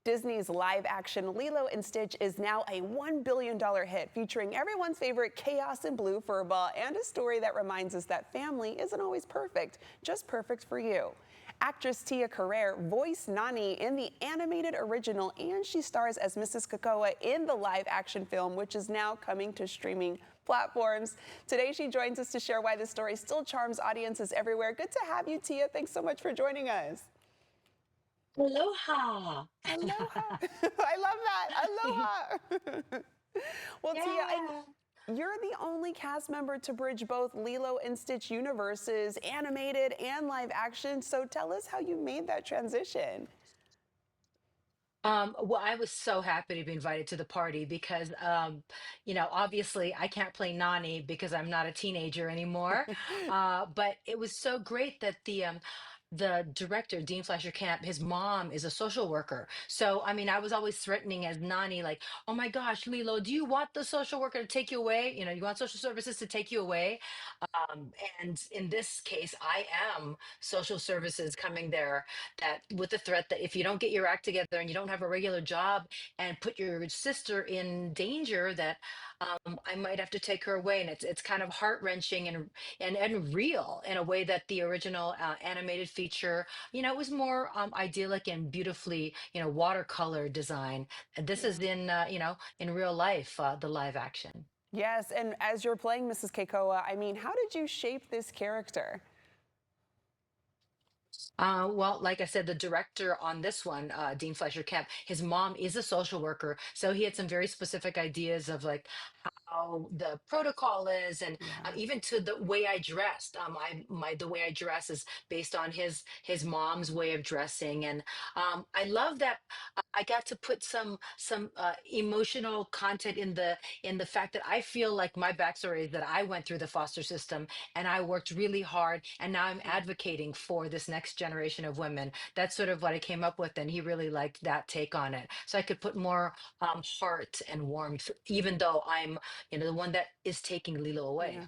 Disney's live-action Lilo and Stitch is now a $1 billion hit, featuring everyone's favorite chaos and blue furball and a story that reminds us that family isn't always perfect, just perfect for you. Actress Tia Carrere voiced Nani in the animated original, and she stars as Mrs. Cocoa in the live-action film, which is now coming to streaming platforms. Today, she joins us to share why the story still charms audiences everywhere. Good to have you, Tia. Thanks so much for joining us. Aloha. Aloha. I love that. Aloha. Well, Tia, Yeah. you're the only cast member to bridge both Lilo and Stitch universes, animated and live action. So tell us how you made that transition. Well, I was so happy to be invited to the party because, obviously I can't play Nani because I'm not a teenager anymore. But it was so great that the director, Dean Fleischer Camp, his mom is a social worker. So, I mean, I was always threatening as Nani, like, oh my gosh, Lilo, do you want the social worker to take you away? You want social services to take you away? And in this case, I am social services coming there that with the threat that if you don't get your act together and you don't have a regular job and put your sister in danger, that I might have to take her away. And it's kind of heart wrenching and real in a way that the original animated feature, it was more idyllic and beautifully, watercolor design. And this is Yeah. in real life, the live action. Yes, and as you're playing Mrs. Keikoa, I mean, how did you shape this character? Well, like I said, the director on this one, Dean Fleischer Kemp, his mom is a social worker, so he had some very specific ideas of like how the protocol is, and Yeah. even to the way I dressed. The way I dress is based on his mom's way of dressing, and I love that I got to put some emotional content in the fact that I feel like my backstory is that I went through the foster system and I worked really hard, and now I'm advocating for this next generation of women. That's sort of what I came up with, and he really liked that take on it. So I could put more heart and warmth, even though I'm, the one that is taking Lilo away. Yeah.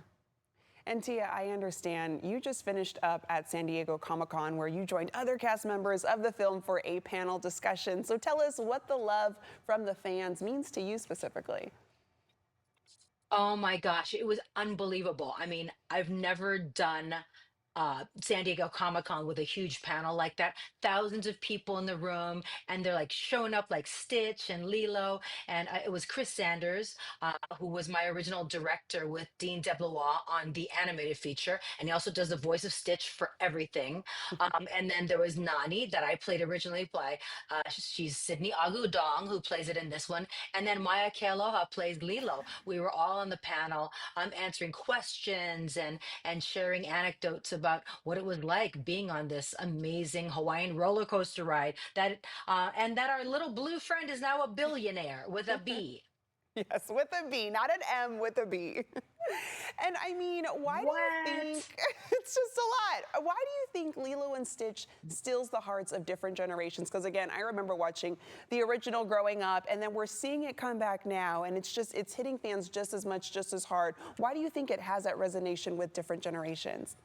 And Tia, I understand you just finished up at San Diego ComicCon where you joined other cast members of the film for a panel discussion. So tell us what the love from the fans means to you specifically. Oh my gosh, it was unbelievable. I mean, I've never done San Diego Comic Con with a huge panel like that. Thousands of people in the room, and they're like showing up like Stitch and Lilo. And it was Chris Sanders, who was my original director with Dean DeBlois on the animated feature. And he also does the voice of Stitch for everything. And then there was Nani, that I played originally by, she's Sydney Agudong, who plays it in this one. And then Maya Kealoha plays Lilo. We were all on the panel answering questions and sharing anecdotes about what it was like being on this amazing Hawaiian roller coaster ride. And that our little blue friend is now a billionaire with a B. Yes, with a B, not an M, with a B. And I mean, why do you think, What? it's just a lot. Why do you think Lilo and Stitch steals the hearts of different generations? Because again, I remember watching the original growing up, and then we're seeing it come back now, and it's hitting fans just as much, just as hard. Why do you think it has that resonation with different generations?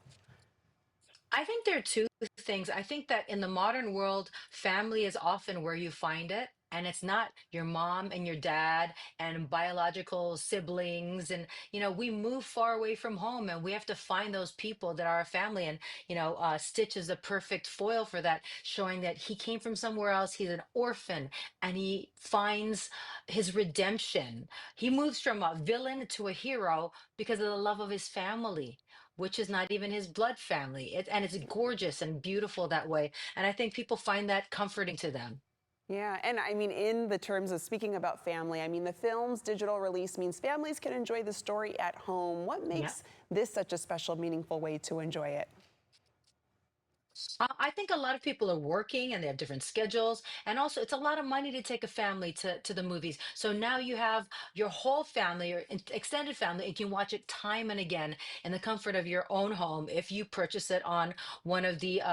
I think there are two things. I think that in the modern world, family is often where you find it. And it's not your mom and your dad and biological siblings. And, we move far away from home and we have to find those people that are our family. And, Stitch is a perfect foil for that, showing that he came from somewhere else. He's an orphan and he finds his redemption. He moves from a villain to a hero because of the love of his family, which is not even his blood family. And it's gorgeous and beautiful that way. And I think people find that comforting to them. Yeah, and I mean, in the terms of speaking about family, I mean, the film's digital release means families can enjoy the story at home. What Yeah. makes this such a special, meaningful way to enjoy it? I think a lot of people are working and they have different schedules. And also, it's a lot of money to take a family to the movies. So now you have your whole family or extended family. You can watch it time and again in the comfort of your own home if you purchase it on one of the,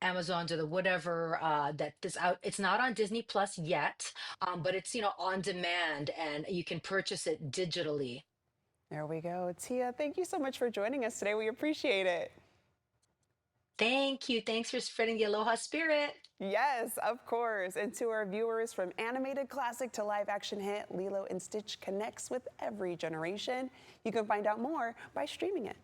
Amazons or the whatever that this out. It's not on Disney Plus yet, but it's, on demand and you can purchase it digitally. There we go. Tia, thank you so much for joining us today. We appreciate it. Thank you. Thanks for spreading the aloha spirit. Yes, of course. And to our viewers, from animated classic to live action hit, Lilo and Stitch connects with every generation. You can find out more by streaming it.